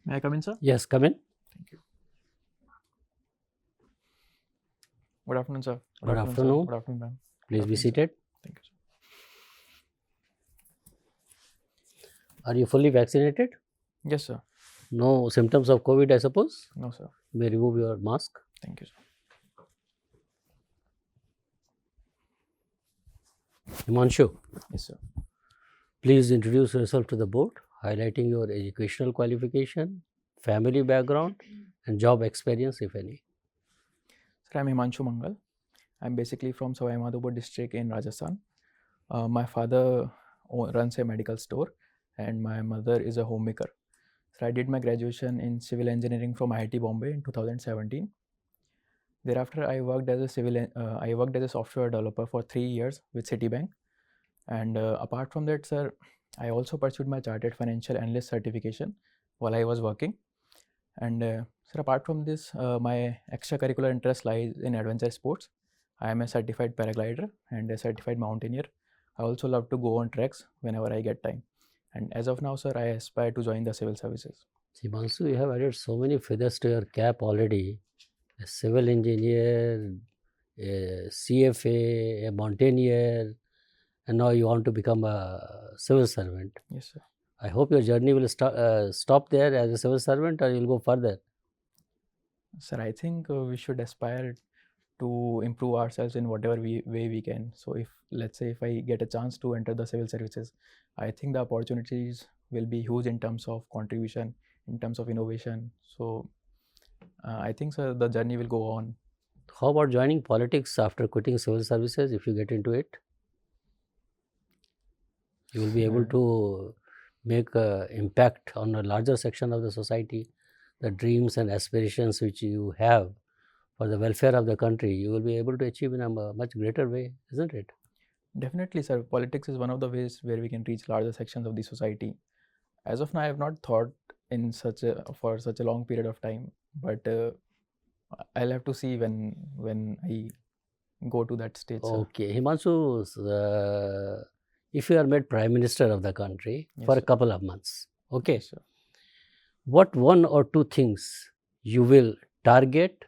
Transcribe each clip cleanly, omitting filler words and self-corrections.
May I come in, sir? Yes, come in. Thank you. Good afternoon, sir. Good Sir. afternoon. Good afternoon, ma'am. Please be afternoon, sir. seated. Thank you, sir. Are you fully vaccinated? Yes, sir. No symptoms of COVID, I suppose? No, sir. You may remove your mask. Thank you, sir. Himanshu, Yes, sir. please introduce yourself to the board, highlighting your educational qualification, family background, and job experience, if any. Sir, I'm HIMANSHU Mangal. I'm basically from Savai Madhopur district in Rajasthan. My father runs a medical store and my mother is a homemaker. So I did my graduation in civil engineering from IIT Bombay in 2017. Thereafter, I worked as a software developer for 3 years with Citibank. And apart from that, sir, I also pursued my chartered financial analyst certification while I was working. And sir, apart from this, my extracurricular interest lies in adventure sports. I am a certified paraglider and a certified mountaineer. I also love to go on treks whenever I get time. And as of now, sir, I aspire to join the civil services. Himanshu, you have added so many feathers to your cap already. A civil engineer, a CFA, a mountaineer, and now you want to become a civil servant. Yes, sir. I hope your journey will stop there as a civil servant, or you'll go further. Sir, I think we should aspire to improve ourselves in whatever way we can. So if, let's say, if I get a chance to enter the civil services, I think the opportunities will be huge in terms of contribution, in terms of innovation. So I think, sir, the journey will go on. How about joining politics after quitting civil services if you get into it? You will be able to make an impact on a larger section of the society. The dreams and aspirations which you have for the welfare of the country, you will be able to achieve in a much greater way, isn't it? Definitely, sir. Politics is one of the ways where we can reach larger sections of the society. As of now, I have not thought in for such a long period of time, but I'll have to see when I go to that stage. Sir. Okay, Himanshu, if you are made Prime Minister of the country Yes, for a sir. couple of months, okay, Yes, sir. what one or two things you will target,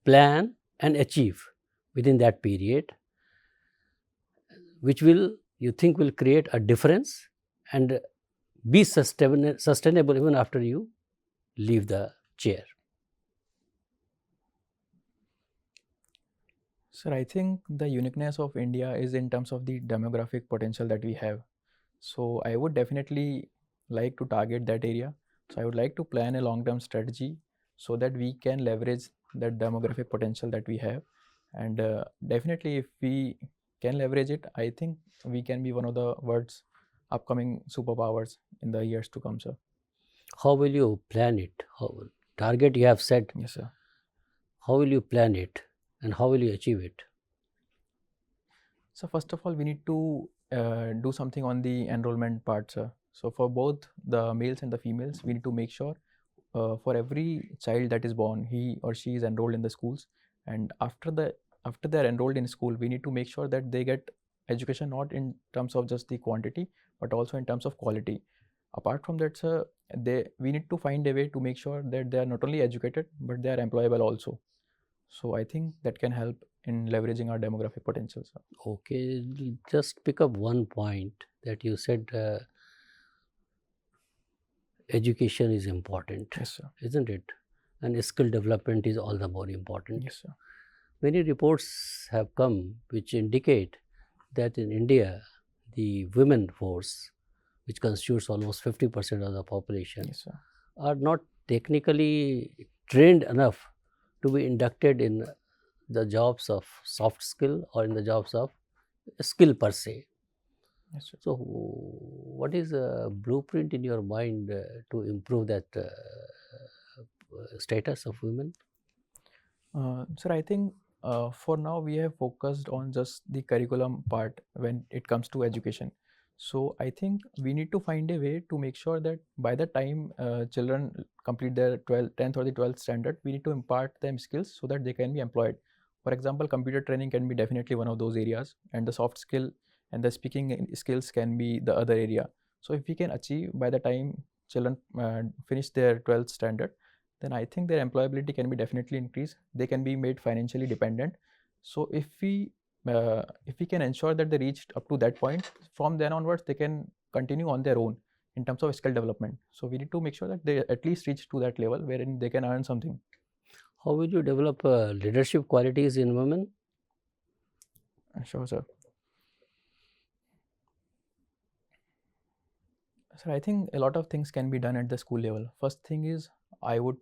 plan, and achieve within that period, which will you think will create a difference and be sustainable even after you leave the chair? Sir, I think the uniqueness of India is in terms of the demographic potential that we have. So I would definitely like to target that area. So I would like to plan a long-term strategy so that we can leverage that demographic potential that we have. And definitely, if we can leverage it, I think we can be one of the world's upcoming superpowers in the years to come, sir. How will you plan it? Target you have set, Yes, sir. how will you plan it and how will you achieve it? So first of all, we need to do something on the enrollment part, sir. So for both the males and the females, we need to make sure for every child that is born, he or she is enrolled in the schools, and after they're enrolled in school, we need to make sure that they get education not in terms of just the quantity, but also in terms of quality. Apart from that, sir, we need to find a way to make sure that they are not only educated but they are employable also. So I think that can help in leveraging our demographic potential, sir. Okay, just pick up one point that you said education is important, Yes, sir. isn't it? And skill development is all the more important. Yes, sir. Many reports have come which indicate that in India, the women force, which constitutes almost 50% of the population, Yes, sir. are not technically trained enough to be inducted in the jobs of soft skill or in the jobs of skill per se. Yes, sir. So, what is a blueprint in your mind to improve that status of women? Sir, I think for now we have focused on just the curriculum part when it comes to education. So I think we need to find a way to make sure that by the time children complete their 10th or the 12th standard, we need to impart them skills so that they can be employed. For example, computer training can be definitely one of those areas, and the soft skill and the speaking skills can be the other area. So if we can achieve by the time children finish their 12th standard, then I think their employability can be definitely increased. They can be made financially dependent. So if we can ensure that they reached up to that point, from then onwards they can continue on their own in terms of skill development. So we need to make sure that they at least reach to that level wherein they can earn something. How will you develop leadership qualities in women? Sure, sir. Sir, I think a lot of things can be done at the school level. First thing is, I would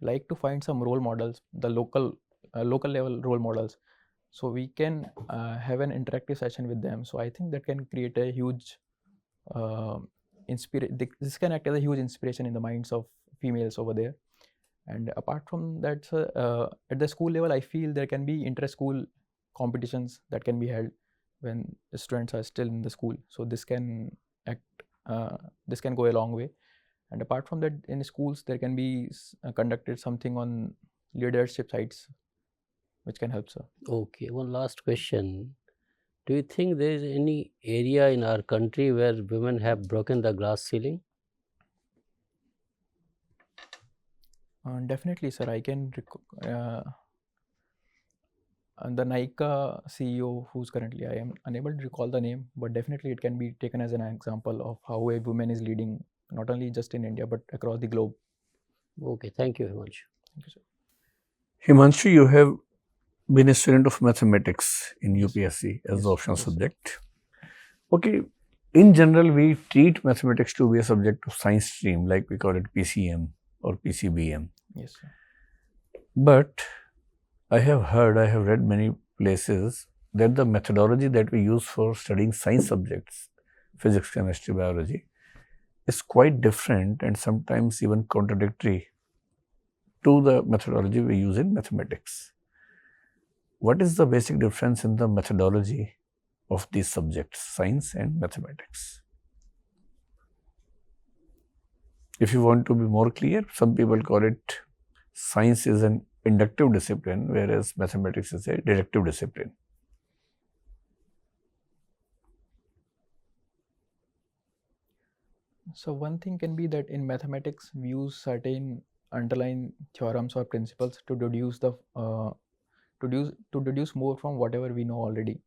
like to find some role models, the local level role models, so we can have an interactive session with them. So I think that can create a huge this can act as a huge inspiration in the minds of females over there. And apart from that, at the school level, I feel there can be inter-school competitions that can be held when the students are still in the school. So this can go a long way. And apart from that, in schools there can be conducted something on leadership sites, which can help, sir. Okay, one last question. Do you think there is any area in our country where women have broken the glass ceiling? Definitely, sir. I can the Nika CEO, who's currently, I am unable to recall the name, but definitely it can be taken as an example of how a woman is leading, not only just in India, but across the globe. Okay, thank you very much. Thank you, sir. Himanshu, you have been a student of mathematics in Yes. UPSC as Yes, the optional yes, sir. subject. Okay, in general, we treat mathematics to be a subject of science stream, like we call it PCM or PCBM. Yes, sir. But I have read many places that the methodology that we use for studying science subjects, physics, chemistry, biology, is quite different and sometimes even contradictory to the methodology we use in mathematics. What is the basic difference in the methodology of these subjects, science and mathematics? If you want to be more clear, some people call it science is an inductive discipline, whereas mathematics is a deductive discipline. So one thing can be that in mathematics we use certain underlying theorems or principles to deduce more from whatever we know already.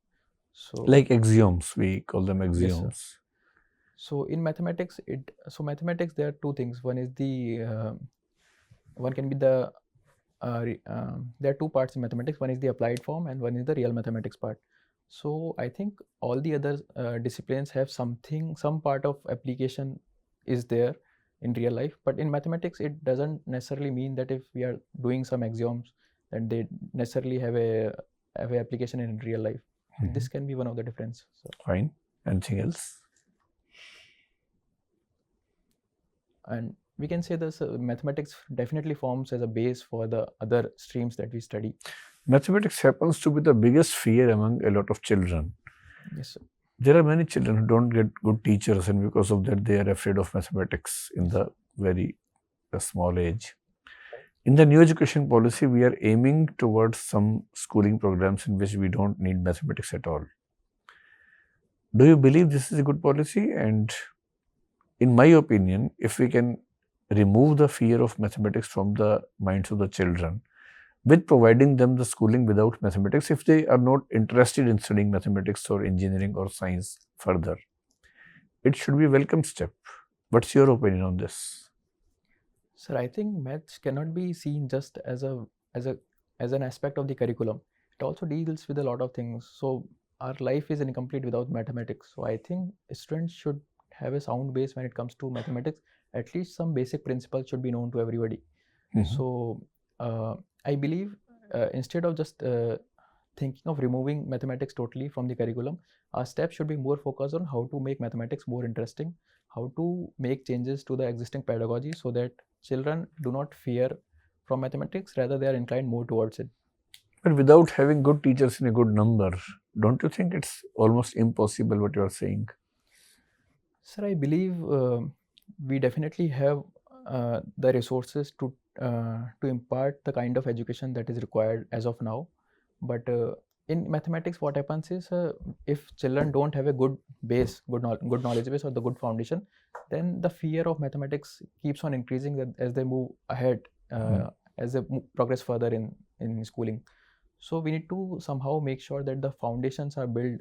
So Like axioms, we call them yes, axioms. sir. So in mathematics, there are two things. One is one can be there are two parts in mathematics. One is the applied form and one is the real mathematics part. So I think all the other disciplines have some part of application is there in real life, but in mathematics it doesn't necessarily mean that if we are doing some axioms that they necessarily have a application in real life. This can be one of the difference. So. Fine. Anything else? And we can say this mathematics definitely forms as a base for the other streams that we study. Mathematics happens to be the biggest fear among a lot of children. Yes, sir. There are many children who don't get good teachers, and because of that, they are afraid of mathematics in the very small age. In the new education policy, we are aiming towards some schooling programs in which we don't need mathematics at all. Do you believe this is a good policy? And in my opinion, if we can remove the fear of mathematics from the minds of the children, with providing them the schooling without mathematics, if they are not interested in studying mathematics or engineering or science further, it should be a welcome step. What's your opinion on this? Sir, I think maths cannot be seen just as an aspect of the curriculum. It also deals with a lot of things. So our life is incomplete without mathematics. So I think students should have a sound base when it comes to mathematics. At least some basic principles should be known to everybody. So I believe instead of just thinking of removing mathematics totally from the curriculum, our steps should be more focused on how to make mathematics more interesting, how to make changes to the existing pedagogy so that children do not fear from mathematics, rather they are inclined more towards it. But without having good teachers in a good number, don't you think it's almost impossible what you are saying? Sir, I believe we definitely have the resources to impart the kind of education that is required as of now. But in mathematics, what happens is if children don't have a good base, good knowledge base or the good foundation, then the fear of mathematics keeps on increasing as they move ahead, as they progress further in schooling. So we need to somehow make sure that the foundations are built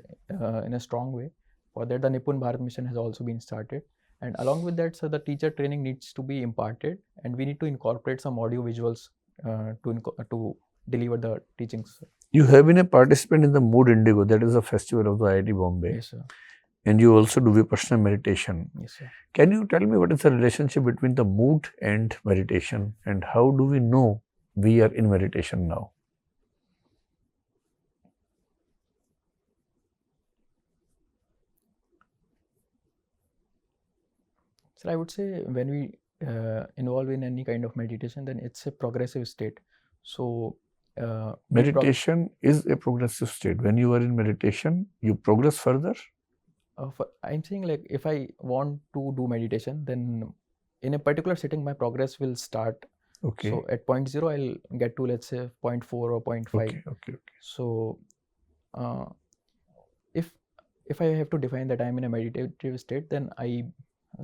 in a strong way. For that, the Nipun Bharat mission has also been started. And along with that, so the teacher training needs to be imparted, and we need to incorporate some audio visuals to deliver the teachings. You have been a participant in the Mood Indigo, that is a festival of the IIT Bombay. Yes, sir. And you also do Vipassana meditation. Yes, sir. Can you tell me what is the relationship between the mood and meditation, and how do we know we are in meditation now? So I would say when we involve in any kind of meditation, then it's a progressive state. So meditation is a progressive state. When you are in meditation, you progress further. I'm saying, like, if I want to do meditation, then in a particular setting, my progress will start. Okay. So at 0.0, I'll get to, let's say, 0.4 or 0.5. Okay. So if I have to define that I'm in a meditative state, then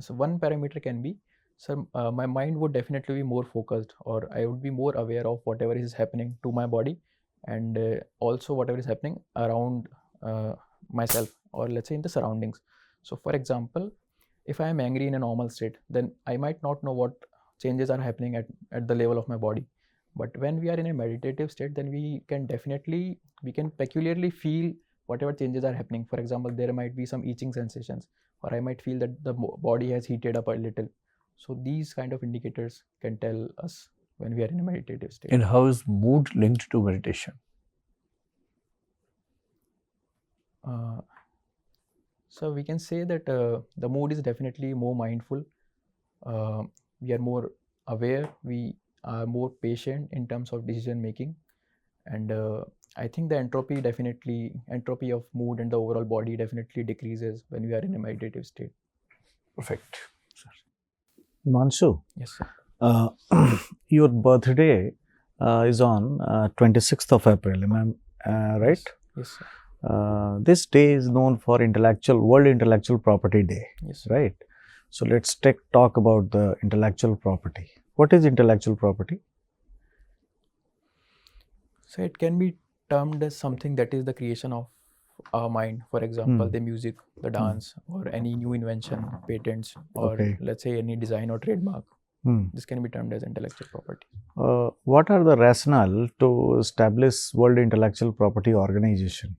so one parameter can be, so my mind would definitely be more focused, or I would be more aware of whatever is happening to my body, and also whatever is happening around myself, or let's say in the surroundings. So for example, if I am angry in a normal state, then I might not know what changes are happening at the level of my body. But when we are in a meditative state, then we can peculiarly feel whatever changes are happening. For example, there might be some itching sensations, or I might feel that the body has heated up a little. So these kind of indicators can tell us when we are in a meditative state. And how is mood linked to meditation? So we can say that the mood is definitely more mindful. We are more aware. We are more patient in terms of decision making. And I think the entropy of mood and the overall body definitely decreases when we are in a meditative state. Perfect. Himanshu, Yes, sir. your birthday is on 26th of April, am I right? Yes, sir. This day is known for World Intellectual Property Day, Yes, sir. right? So let's talk about the intellectual property. What is intellectual property? So it can be termed as something that is the creation of our mind. For example, the music, the dance, or any new invention, patents, or let's say any design or trademark. This can be termed as intellectual property. What are the rationale to establish World Intellectual Property Organization?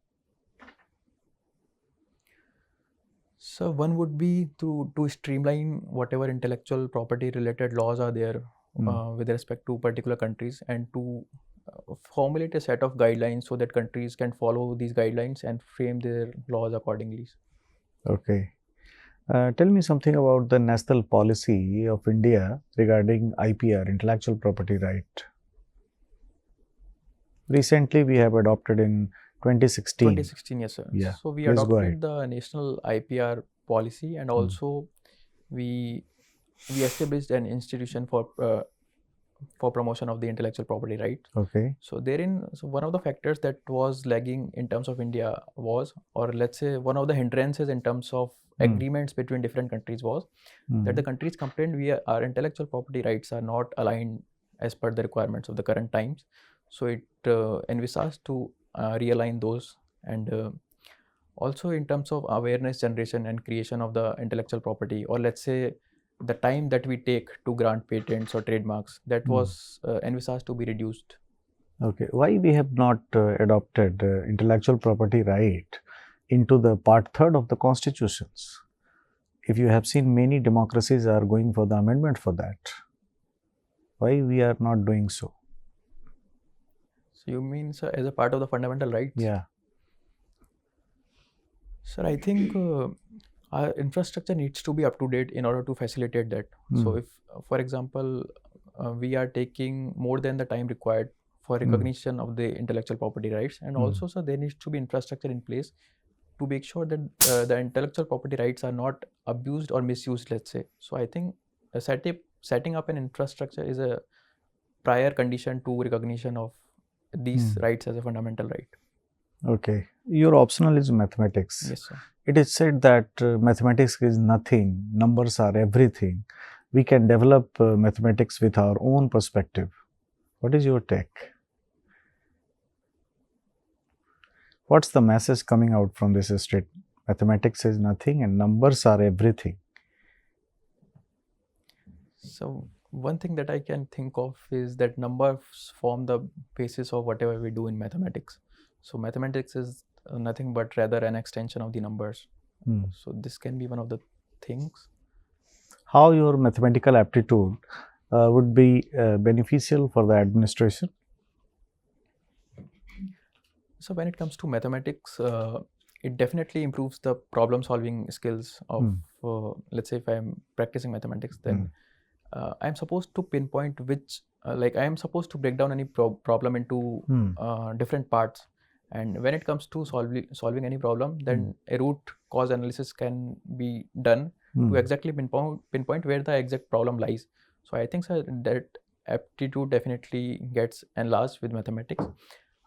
So one would be to streamline whatever intellectual property related laws are there with respect to particular countries, and to formulate a set of guidelines so that countries can follow these guidelines and frame their laws accordingly. Okay. Tell me something about the national policy of India regarding IPR, intellectual property right. Recently, we have adopted in 2016. 2016, yes, sir. Yeah. So we Please go adopted ahead. the national IPR policy, and also we established an institution for promotion of the intellectual property right. Okay. So one of the factors that was lagging in terms of India was, or let's say one of the hindrances in terms of agreements between different countries was that the countries complained our intellectual property rights are not aligned as per the requirements of the current times. So it envisaged to realign those, and also in terms of awareness generation and creation of the intellectual property, or let's say the time that we take to grant patents or trademarks, that was envisaged to be reduced. Okay. Why we have not adopted intellectual property right into the part 3rd of the constitutions? If you have seen, many democracies are going for the amendment for that. Why we are not doing so? So you mean, sir, as a part of the fundamental rights? Yeah. Sir, I think our infrastructure needs to be up to date in order to facilitate that. So if, for example, we are taking more than the time required for recognition of the intellectual property rights, and also, so there needs to be infrastructure in place to make sure that the intellectual property rights are not abused or misused, let's say. So I think setting up an infrastructure is a prior condition to recognition of these rights as a fundamental right. Okay. Your optional is mathematics. Yes, sir. it is said that mathematics is nothing, numbers are everything. We can develop mathematics with our own perspective. What is your take? What's the message coming out from this statement? Mathematics is nothing and numbers are everything. So one thing that I can think of is that numbers form the basis of whatever we do in mathematics. So mathematics is nothing but rather an extension of the numbers. So this can be one of the things. How your mathematical aptitude would be beneficial for the administration? So when it comes to mathematics, it definitely improves the problem solving skills of, let's say if I'm practicing mathematics, then I'm supposed to pinpoint which, like I am supposed to break down any problem into different parts. And when it comes to solving any problem, then a root cause analysis can be done to exactly pinpoint where the exact problem lies. So I think that aptitude definitely gets enlarged with mathematics.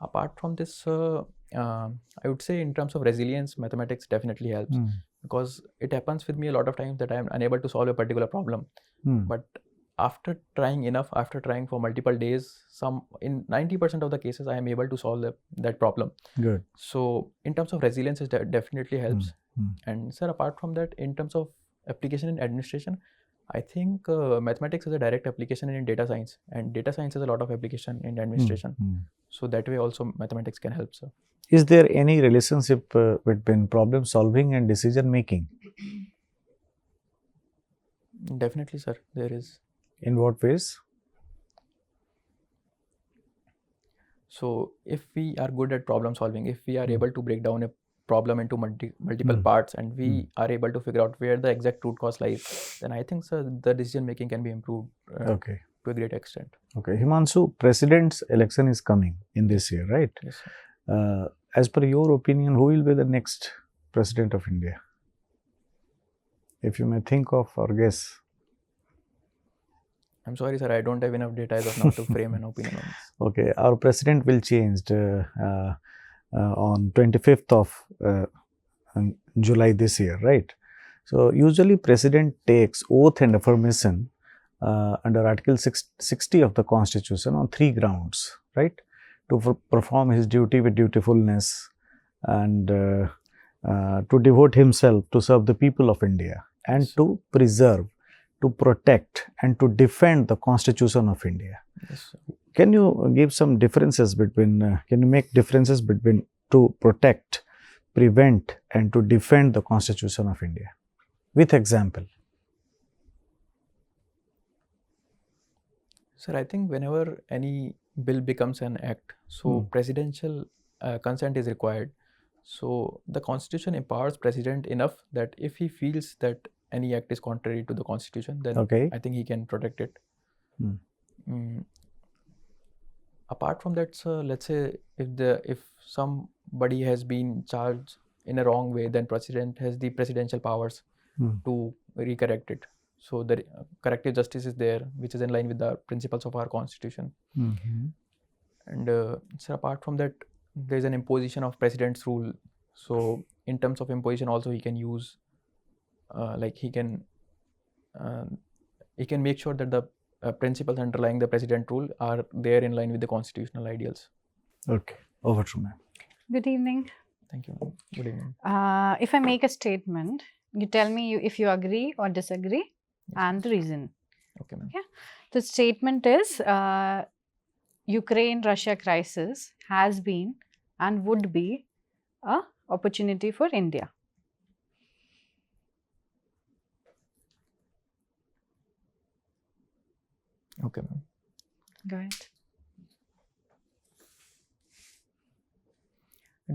Apart from this, I would say in terms of resilience, mathematics definitely helps, because it happens with me a lot of times that I am unable to solve a particular problem. But after trying enough, after trying for multiple days, in 90% of the cases, I am able to solve that problem. Good. So in terms of resilience, it definitely helps. And sir, apart from that, in terms of application in administration, I think mathematics is a direct application in data science, and data science has a lot of application in administration. So that way also mathematics can help, sir. Is there any relationship between problem solving and decision making? Definitely, sir, there is. In what ways? So if we are good at problem solving, if we are able to break down a problem into multiple parts, and we are able to figure out where the exact root cause lies, then I think, sir, the decision making can be improved to a great extent. Okay. Himanshu, president's election is coming in this year, right? Yes, sir. As per your opinion, who will be the next president of India? If you may think of or guess. I'm sorry, sir, I don't have enough data as of now to frame an opinion on this. Okay, our president will change on 25th of July this year, right? So usually president takes oath and affirmation under Article 60 of the Constitution on 3 grounds, right? To perform his duty with dutifulness and to devote himself to serve the people of India and to preserve, to protect and to defend the Constitution of India. Yes, sir. Can you give some differences between, can you make differences between to protect, prevent and to defend the Constitution of India with example? Sir, I think whenever any bill becomes an act, so presidential consent is required. So the Constitution empowers president enough that if he feels that any act is contrary to the Constitution, then I think he can protect it. Apart from that, sir, let's say if somebody has been charged in a wrong way, then president has the presidential powers to recorrect it. So the corrective justice is there, which is in line with the principles of our Constitution. And sir, apart from that, there is an imposition of president's rule. So in terms of imposition, also he can use, he can make sure that the principles underlying the president rule are there in line with the constitutional ideals. Okay, over to ma'am. Good evening. Thank you, ma'am. Good evening. If I make a statement, you tell me if you agree or disagree and the reason. Okay, ma'am. Yeah. The statement is Ukraine-Russia crisis has been and would be a opportunity for India. Okay, ma'am. Go ahead.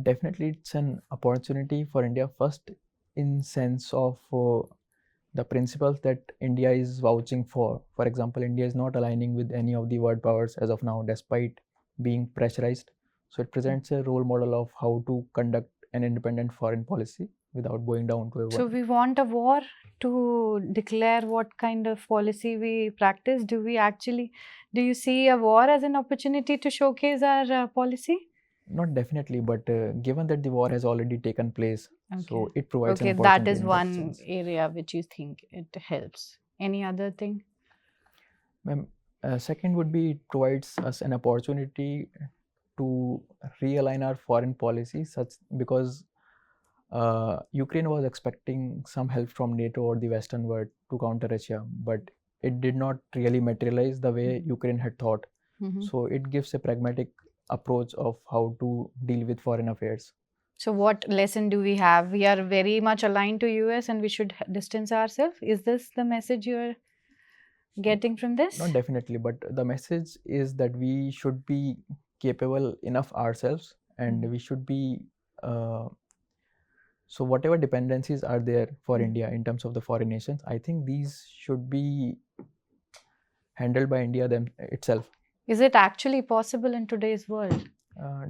Definitely, it's an opportunity for India, first in sense of the principles that India is vouching for. For example, India is not aligning with any of the world powers as of now, despite being pressurized. So it presents a role model of how to conduct an independent foreign policy without going down to a war. So we want a war to declare what kind of policy we practice. Do you see a war as an opportunity to showcase our policy? Not definitely, but given that the war has already taken place, so Okay. it provides an Okay, that opportunity is in one sense. area which you think it helps. Any other thing? Ma'am, second would be it provides us an opportunity to realign our foreign policy, such because Ukraine was expecting some help from NATO or the Western world to counter Russia, but it did not really materialize the way Ukraine had thought. Mhm. So it gives a pragmatic approach of how to deal with foreign affairs. So what lesson do we have? We are very much aligned to US and we should distance ourselves. Is this the message you're getting from this? Not definitely, but the message is that we should be capable enough ourselves, and we should be so whatever dependencies are there for India in terms of the foreign nations, I think these should be handled by India itself. Is it actually possible in today's world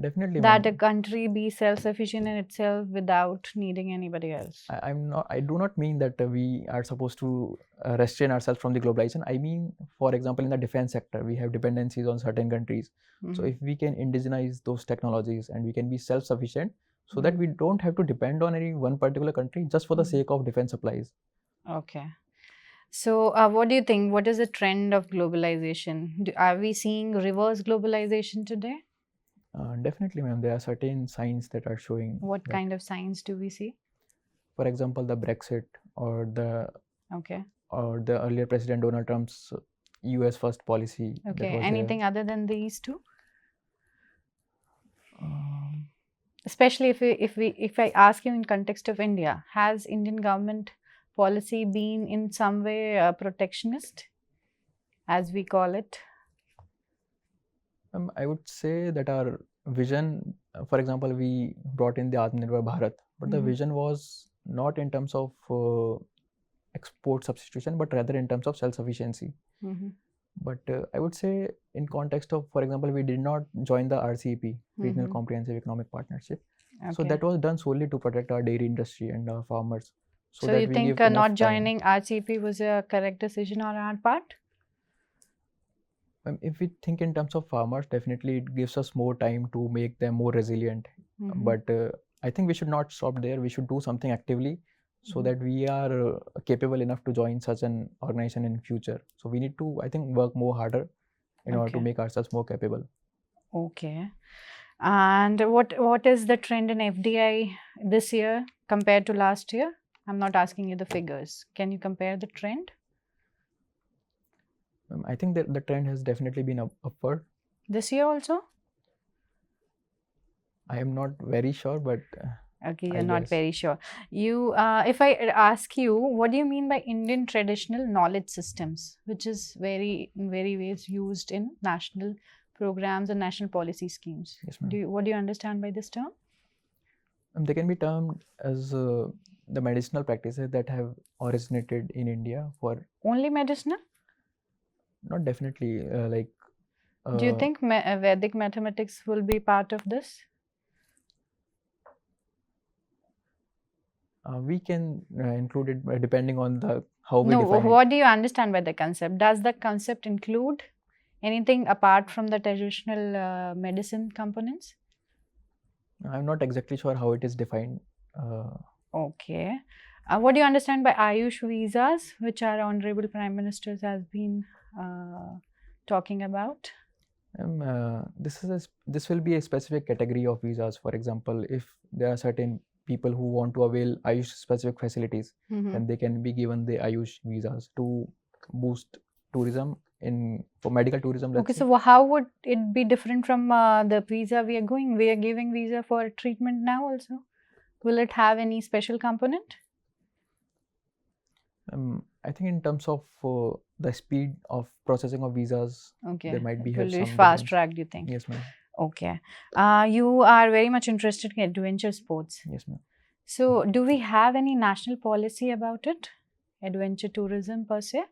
Definitely, that a ma'am. country be self-sufficient in itself without needing anybody else? I do not mean that we are supposed to restrain ourselves from the globalization. I mean, for example, in the defense sector, we have dependencies on certain countries. So if we can indigenize those technologies and we can be self-sufficient, so that we don't have to depend on any one particular country just for the sake of defense supplies. Okay. So what do you think? What is the trend of globalization? Are we seeing reverse globalization today? Definitely, ma'am. There are certain signs that are showing. What that, kind of signs do we see? For example, the Brexit or the Okay. earlier President Donald Trump's US first policy. that Okay. was Anything other than these two? Um, Especially if I ask you in context of India, has Indian government policy been in some way protectionist, as we call it? I would say that our vision, for example, we brought in the Atmanirbhar Bharat, but the vision was not in terms of export substitution, but rather in terms of self-sufficiency. But I would say in context of, for example, we did not join the RCEP, Regional Comprehensive Economic Partnership. So that was done solely to protect our dairy industry and our farmers. So that you we think give enough not time. joining RCEP was a correct decision on our part? If we think in terms of farmers, definitely it gives us more time to make them more resilient. But I think we should not stop there. We should do something actively so that we are capable enough to join such an organization in future. So we need to, I think, work more harder in order to make ourselves more capable. Okay. And what is the trend in FDI this year compared to last year? I'm not asking you the figures. Can you compare the trend? I think that the trend has definitely been upward. This year also? I am not very sure, but Okay, I you're not guess. very sure. You, if I ask you, what do you mean by Indian traditional knowledge systems, which is in very ways used in national programs and national policy schemes? Yes, ma'am. What do you understand by this term? They can be termed as the medicinal practices that have originated in India for Only medicinal? not definitely like. Do you think Vedic mathematics will be part of this? We can include it depending on how we No, define what do you understand by the concept? Does the concept include anything apart from the traditional medicine components? it. I'm not exactly sure how it is defined. Okay. What do you understand by Ayush visas, which our Honorable Prime Minister has been talking about? This will be a specific category of visas. For example, if there are certain people who want to avail Ayush specific facilities, then they can be given the Ayush visas to boost tourism for medical tourism. Okay, so how would it be different from the visa we are going? We are giving visa for treatment now also. Will it have any special component? I think in terms of the speed of processing of visas, there might be It will be some fast difference. tracked, you think? Yes, ma'am. Okay. You are very much interested in adventure sports. Yes, ma'am. So, do we have any national policy about it? Adventure tourism per se?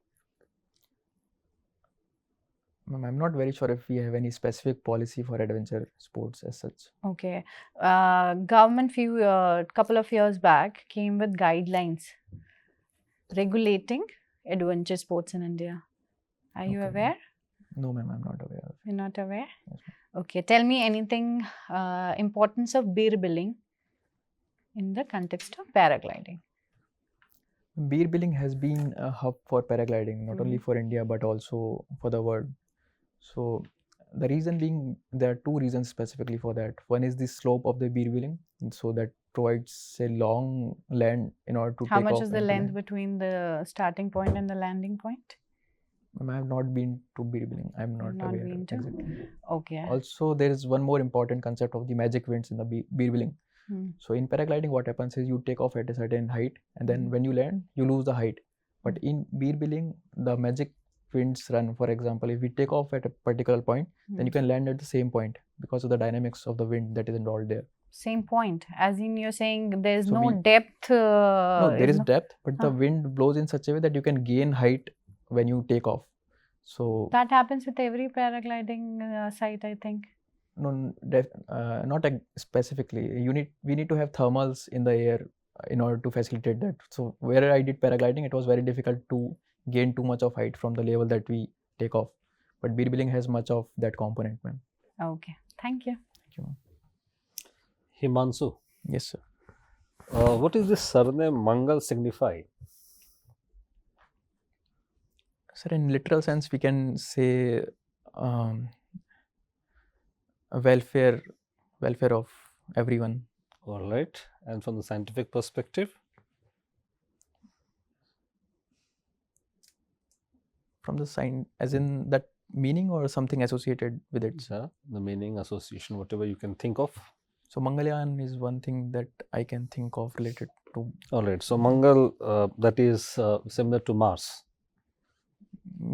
Ma'am, I'm not very sure if we have any specific policy for adventure sports as such. Okay. Government couple of years back came with guidelines regulating adventure sports in India. Are you aware? No, ma'am, I'm not aware of. You're not aware? Yes, Okay, tell me anything, importance of beer billing in the context of paragliding. Beer billing has been a hub for paragliding, not only for India but also for the world. So the reason being, there are two reasons specifically for that. One is the slope of the beer billing, and so that provides a long land in order to How take much off. is the and to length land. between the starting point and the landing point? I have not been to beer billing. I am You've not not aware been to? exactly. Okay. Also, there is one more important concept of the magic winds in the beer billing. So in paragliding, what happens is you take off at a certain height, and then when you land, you lose the height. But in beer billing, the magic winds run. For example, if we take off at a particular point, then you can land at the same point because of the dynamics of the wind that is involved there. Same point, as in you're saying there's So no we- depth. No, there is no- depth, but the Huh. wind blows in such a way that you can gain height when you take off. So That happens with every paragliding site, I think. no, not specifically. We need to have thermals in the air in order to facilitate that. So where I did paragliding, it was very difficult to gain too much of height from the level that we take off. But beer billing has much of that component, ma'am. Okay, thank you. Thank you, ma'am. Himanshu, Yes, sir. what is this surname Mangal signify? Sir, in literal sense, we can say um, welfare of everyone. All right. And from the scientific perspective? From the sign, as in that meaning or something associated with it. Yeah, the meaning, association, whatever you can think of. So Mangalyaan is one thing that I can think of related to. All right. So Mangal, that is similar to Mars,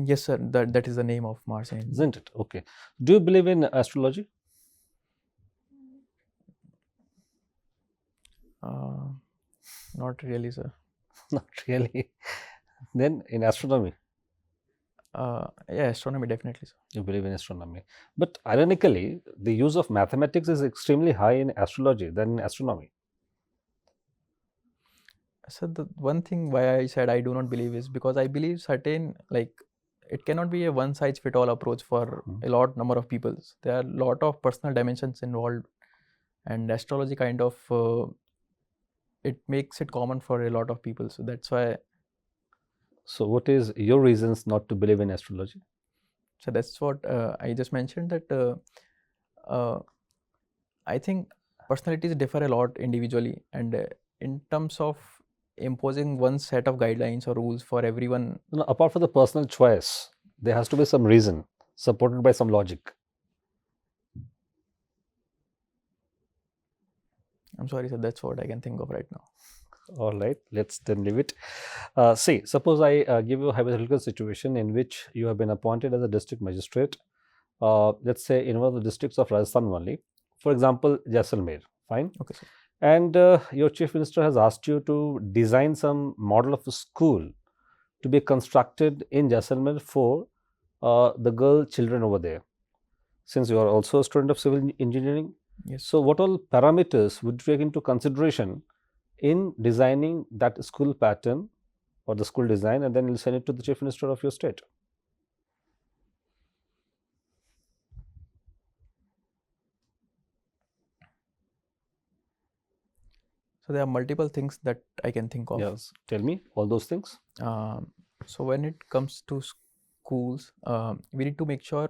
Yes, sir. That is the name of Mars. isn't it? Okay. Do you believe in astrology? Not really, sir. Not really. Then in astronomy, Yeah, astronomy definitely, sir. you believe in astronomy. But ironically, the use of mathematics is extremely high in astrology than in astronomy. So the one thing why I said I do not believe is because I believe certain, like, it cannot be a one size fit all approach for a lot number of people. There are a lot of personal dimensions involved, and astrology kind of it makes it common for a lot of people. So that's why. So what is your reasons not to believe in astrology? So that's what I just mentioned, that I think personalities differ a lot individually, and in terms of imposing one set of guidelines or rules for everyone. No, apart from the personal choice, there has to be some reason supported by some logic. I'm sorry, sir, that's what I can think of right now. All right, let's then leave it. See, suppose I give you a hypothetical situation in which you have been appointed as a district magistrate, let's say in one of the districts of Rajasthan only, for example, Jaisalmer, fine? Okay, sir. And your chief minister has asked you to design some model of a school to be constructed in Jaisalmer for the girl children over there. Since you are also a student of civil engineering, Yes. so what all parameters would you take into consideration in designing that school pattern or the school design, and then you'll send it to the chief minister of your state? So there are multiple things that I can think of. Yes, tell me all those things. So when it comes to schools, we need to make sure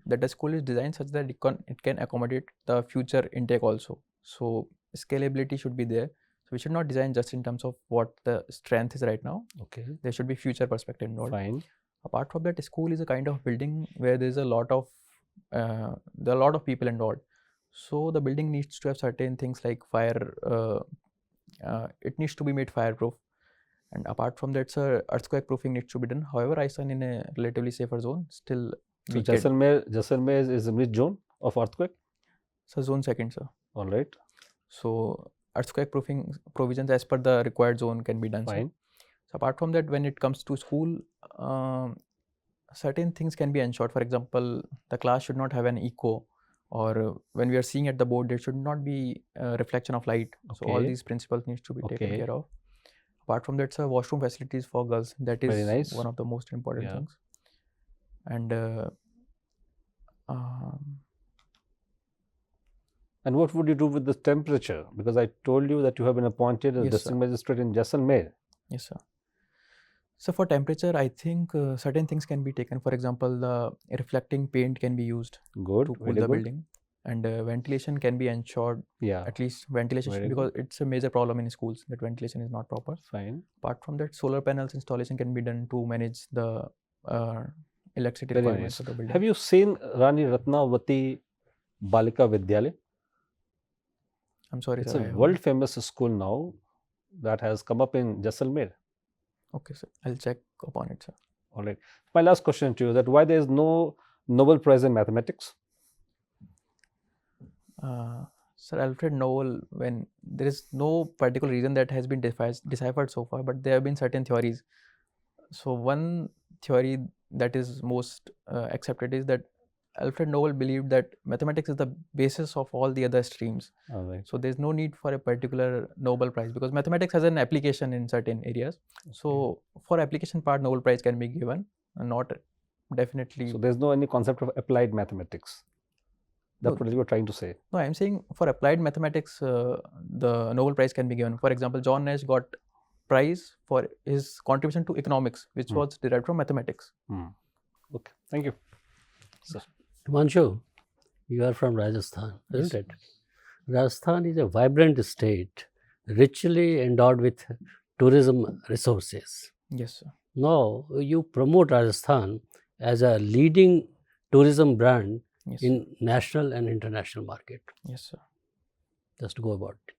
that the school is designed such that it can accommodate the future intake also. So scalability should be there. So we should not design just in terms of what the strength is right now. Okay, There should be future perspective involved. fine. Apart from that, school is a kind of building where there is a lot of there are a lot of people involved. So the building needs to have certain things like fire. It needs to be made fireproof. And apart from that, sir, earthquake proofing needs to be done. However, I stand in a relatively safer zone. Still, So we can. Jaisalmer is in which zone of earthquake? So zone second, sir. All right, So earthquake proofing provisions as per the required zone can be done. fine. So apart from that, when it comes to school, certain things can be ensured. For example, the class should not have an echo, or when we are seeing at the board, there should not be a reflection of light. So all Okay. these principles needs to be taken Okay. care of. Apart from that, sir, washroom facilities for girls, that is Very nice. one of the most important Yeah. things. And And what would you do with the temperature? Because I told you that you have been appointed as Yes, district sir. magistrate in Jaisalmer. Yes, sir. So for temperature, I think certain things can be taken. For example, the reflecting paint can be used Good, to cool very the good. building, and ventilation can be ensured. Yeah, At least ventilation, very because it's a major problem in schools that ventilation is not proper. fine. Apart from that, solar panels installation can be done to manage the electricity Very requirements nice. of the building. Have you seen Rani Ratnavati Balika Vidyalaya? I'm sorry, It's sir. a world famous school now that has come up in Jaisalmer. Okay, sir. I'll check upon it, sir. All right. My last question to you is that why there is no Nobel Prize in mathematics? Sir Alfred Nobel, when there is no particular reason that has been deciphered so far, but there have been certain theories. So one theory that is most accepted is that Alfred Nobel believed that mathematics is the basis of all the other streams. All right. So there's no need for a particular Nobel Prize because mathematics has an application in certain areas. So for application part, Nobel Prize can be given, not definitely. So there's no any concept of applied mathematics. That's No. what you were trying to say. No, I'm saying for applied mathematics, the Nobel Prize can be given. For example, John Nash got prize for his contribution to economics, which was derived from mathematics. Okay, thank you. Sir. Himanshu, you are from Rajasthan, isn't it? Rajasthan is a vibrant state, richly endowed with tourism resources. Yes, sir. Now, you promote Rajasthan as a leading tourism brand Yes, in national and international market. yes, sir. Just go about it.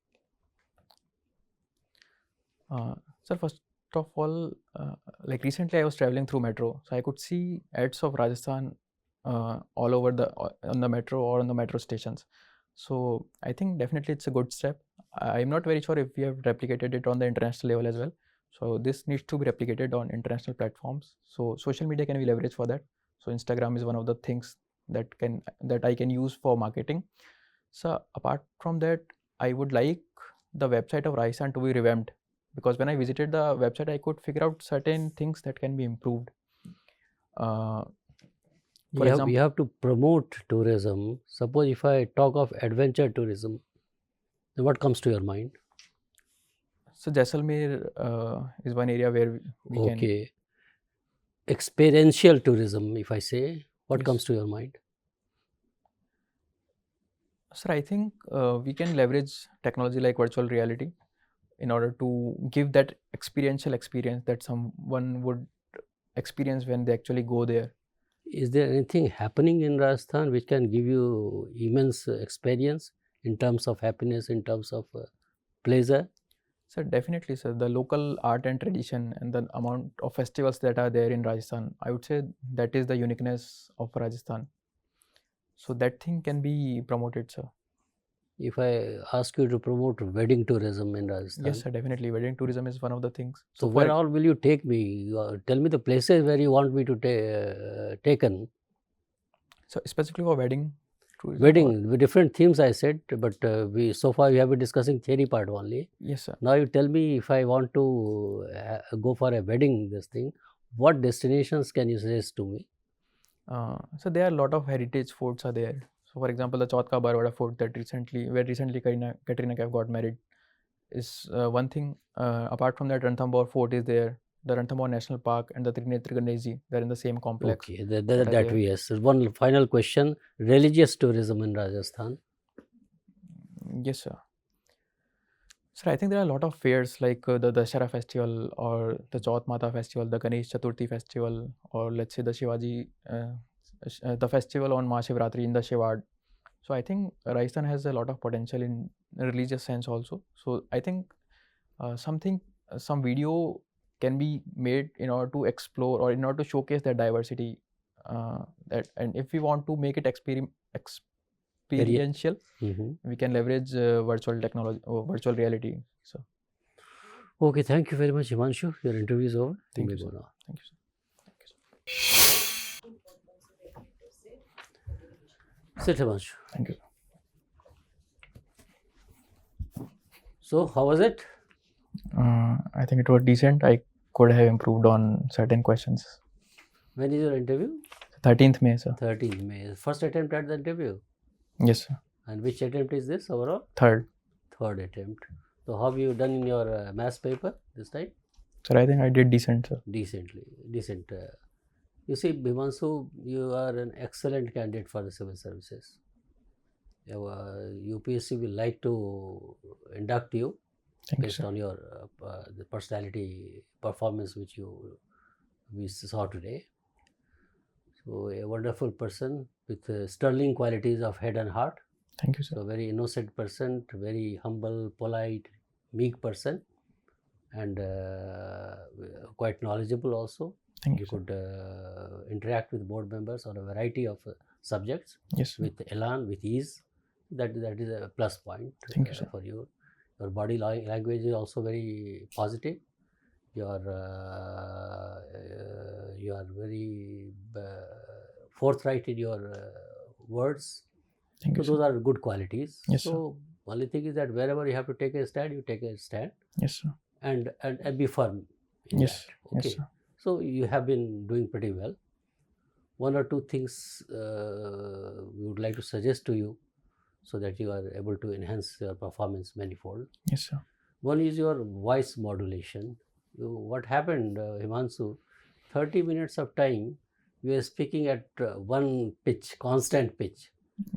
Sir, first of all, like recently I was traveling through metro, so I could see ads of Rajasthan all over on the metro or on the metro stations. So I think definitely it's a good step. I'm not very sure if we have replicated it on the international level as well. So this needs to be replicated on international platforms. So social media can be leveraged for that. So Instagram is one of the things that I can use for marketing. So apart from that, I would like the website of Rajasthan to be revamped, because when I visited the website, I could figure out certain things that can be improved. For example, we have to promote tourism. Suppose if I talk of adventure tourism, then what comes to your mind? so Jaisalmer is one area where we can. Okay. Experiential tourism, if I say, what Yes. comes to your mind? Sir, I think we can leverage technology like virtual reality in order to give that experiential experience that someone would experience when they actually go there. Is there anything happening in Rajasthan which can give you immense experience in terms of happiness, in terms of pleasure? Sir, definitely, sir. The local art and tradition and the amount of festivals that are there in Rajasthan, I would say that is the uniqueness of Rajasthan. So that thing can be promoted, sir. If I ask you to promote wedding tourism in Rajasthan, Yes, sir, definitely. Wedding tourism is one of the things. so for where all will you take me? Tell me the places where you want me to taken. So specifically for wedding tourism. Wedding, with different themes I said, but we so far we have been discussing theory part only. Yes, sir. Now you tell me, if I want to go for a wedding, this thing, what destinations can you suggest to me? So there are a lot of heritage forts are there. So for example, the Chauth Ka Barwada fort that recently Katrina Kaif got married is one thing. Apart from that, Ranthambore fort is there. The Ranthambore National Park and the Trinetra Ganesh, they're in the same complex. Okay, that that are there. way, yes. One final question: religious tourism in Rajasthan. Yes, sir. Sir, I think there are a lot of fairs like the Dashara festival or the Chauth Mata festival, the Ganesh Chaturthi festival, or let's say the Shivaji, the festival on Mahashivratri in the Shivard. So I think Rajasthan has a lot of potential in religious sense also. So I think some video can be made in order to explore or in order to showcase that diversity. And if we want to make it experiential, we can leverage virtual technology or virtual reality. So Okay, thank you very much, Himanshu. Your interview is over. Thank may you, go sir. now. Thank you, sir. Sit, Himanshu. Thank you. So, how was it? I think it was decent. I could have improved on certain questions. When is your interview? 13th May, sir. 13th May. First attempt at the interview. Yes, sir. And which attempt is this overall? Third. Third attempt. So how have you done in your maths paper this time? Sir, I think I did decent, sir. Decent. You see, Himanshu, you are an excellent candidate for the civil services. UPSC will like to induct you Thank you, based sir. on your the personality performance which we saw today. So a wonderful person with sterling qualities of head and heart. Thank you, sir. So very innocent person, very humble, polite, meek person, and quite knowledgeable also. Thank You you, sir. could interact with board members on a variety of subjects Yes, sir. with elan, with ease. That is a plus point Thank you, sir. for you. Your body language is also very positive. You are very forthright in your words. Thank So you, those sir. are good qualities. Yes, sir. So only thing is that wherever you have to take a stand, you take a stand Yes, sir. and be firm in Yes. that. Okay. Yes, sir. So you have been doing pretty well. One or two things we would like to suggest to you so that you are able to enhance your performance manifold. Yes, sir. One is your voice modulation. What happened, Himanshu? 30 minutes of time, you are speaking at one pitch, constant pitch.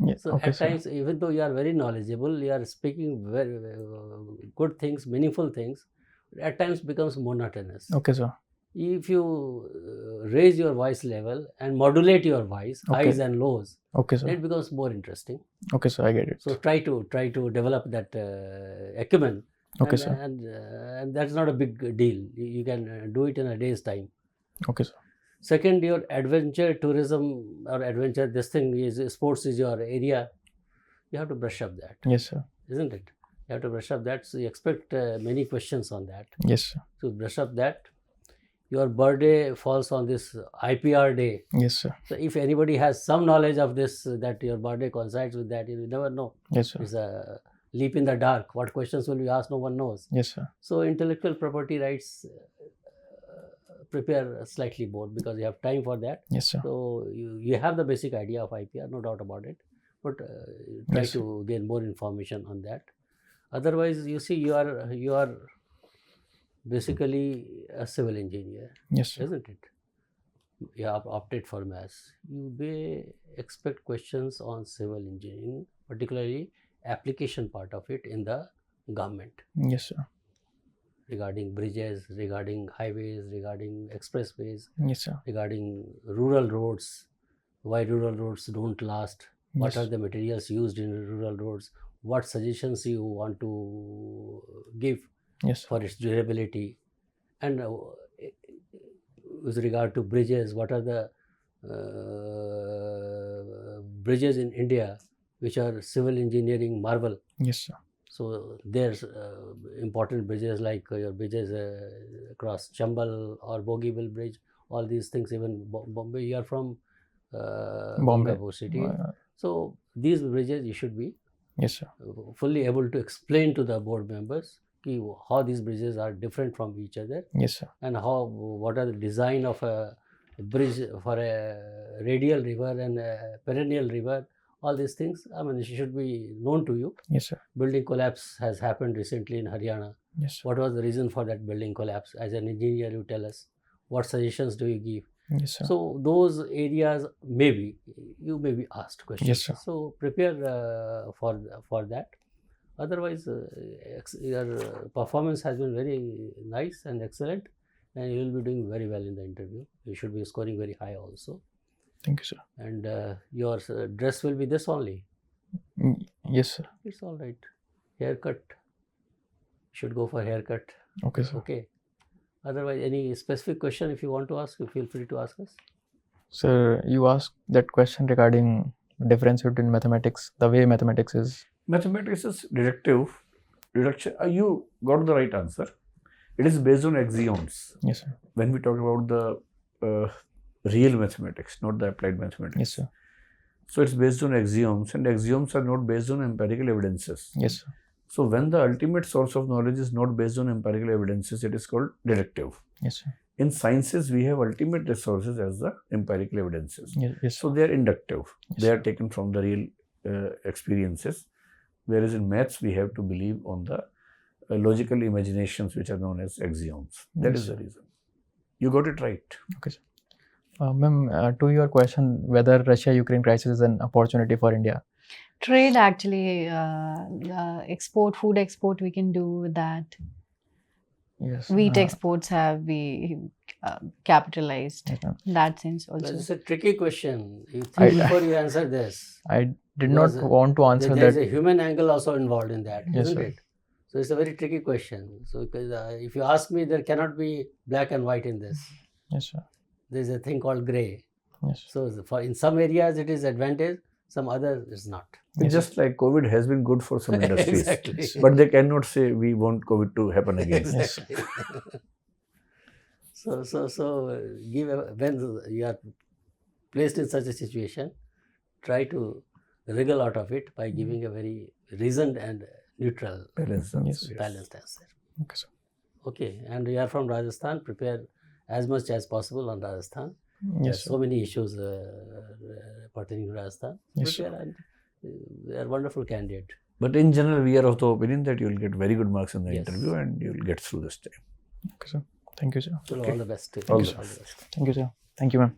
Yeah. So Okay, at sir. times, even though you are very knowledgeable, you are speaking very good things, meaningful things. At times, becomes monotonous. Okay, sir. If you raise your voice level and modulate your voice, Okay. highs and lows, Okay, then sir. it becomes more interesting. Okay, sir. I get it. So try to develop that acumen. Okay, and, sir. And that's not a big deal. You can do it in a day's time. Okay, sir. Second, your adventure tourism or adventure, this thing is sports is your area. You have to brush up that, Yes, sir. isn't it? You have to brush up that. So you expect many questions on that. Yes, sir. So brush up that. Your birthday falls on this IPR day. Yes, sir. So if anybody has some knowledge of this, that your birthday coincides with that, you never know. Yes, sir. It's a leap in the dark. What questions will be asked, no one knows. Yes, sir. So intellectual property rights, prepare slightly more because you have time for that. Yes, sir. So you have the basic idea of IPR, no doubt about it, but try Yes, sir. to gain more information on that. Otherwise, you see, you are basically a civil engineer, Yes, sir. isn't it? You have opted for maths. You may expect questions on civil engineering, particularly application part of it in the government, Yes, sir. regarding bridges, regarding highways, regarding expressways, Yes, sir. regarding rural roads, why rural roads don't last, what Yes. are the materials used in rural roads, what suggestions you want to give Yes, sir. for its durability, and with regard to bridges, what are the bridges in India which are civil engineering marvel. Yes, sir. So there's important bridges like your bridges across Chambal or Bogeyville Bridge, all these things. Even Bombay, you are from Bombay. Gangapur city. So these bridges you should be Yes, sir. fully able to explain to the board members how these bridges are different from each other, Yes, sir. and what are the design of a bridge for a radial river and a perennial river. All these things, I mean, it should be known to you. Yes, sir. Building collapse has happened recently in Haryana. Yes, sir. What was the reason for that building collapse? As an engineer, you tell us. What suggestions do you give? Yes, sir. So those areas you may be asked questions. Yes, sir. So prepare for that. Otherwise, your performance has been very nice and excellent, and you will be doing very well in the interview. You should be scoring very high also. Thank you, sir. And your dress will be this only. Yes, sir. It's all right. Haircut. Should go for haircut. Okay, sir. Okay. Otherwise, any specific question if you want to ask, you feel free to ask us. Sir, you asked that question regarding the difference between mathematics, the way mathematics is. Mathematics is deduction. You got the right answer. It is based on axioms. Yes, sir. When we talk about the real mathematics, not the applied mathematics. Yes, sir. So it's based on axioms, and axioms are not based on empirical evidences. Yes, sir. So when the ultimate source of knowledge is not based on empirical evidences, it is called deductive. Yes, sir. In sciences, we have ultimate resources as the empirical evidences. Yes, yes, So sir. they are inductive. Yes, They are sir. taken from the real experiences, whereas in maths we have to believe on the logical imaginations which are known as axioms. That Yes, is the sir. reason. You got it right. Okay, sir. Ma'am, to your question, whether Russia-Ukraine crisis is an opportunity for India. Trade actually, export, food export, we can do with that. Yes. Wheat exports have be capitalized yes, ma'am. in that sense But also. it's a tricky question. You I- think before you answer this. I did not Because, want to answer There is that. a human angle also involved in that, Yes, isn't sir. it? So it's a very tricky question. So because if you ask me, there cannot be black and white in this. Yes, sir. There is a thing called gray. Yes. So for in some areas it is advantage, some others it's not. Yes, Just like COVID has been good for some industries, Exactly. but they cannot say we want COVID to happen again. Exactly. So when you are placed in such a situation, try to wriggle out of it by giving a very reasoned and neutral, Balance. Yes. balanced answer. Okay, sir. Okay, and you are from Rajasthan. Prepare as much as possible on Rajasthan. Yes, sir. So many issues pertaining to Rajasthan. Yes, sir. Prepare, and they are wonderful candidate. But in general, we are of the opinion that you will get very good marks in the Yes. interview and you will get through this time. Okay, sir. Thank you, sir. So all the best. All All the the best. Thank you, sir. Thank you, ma'am.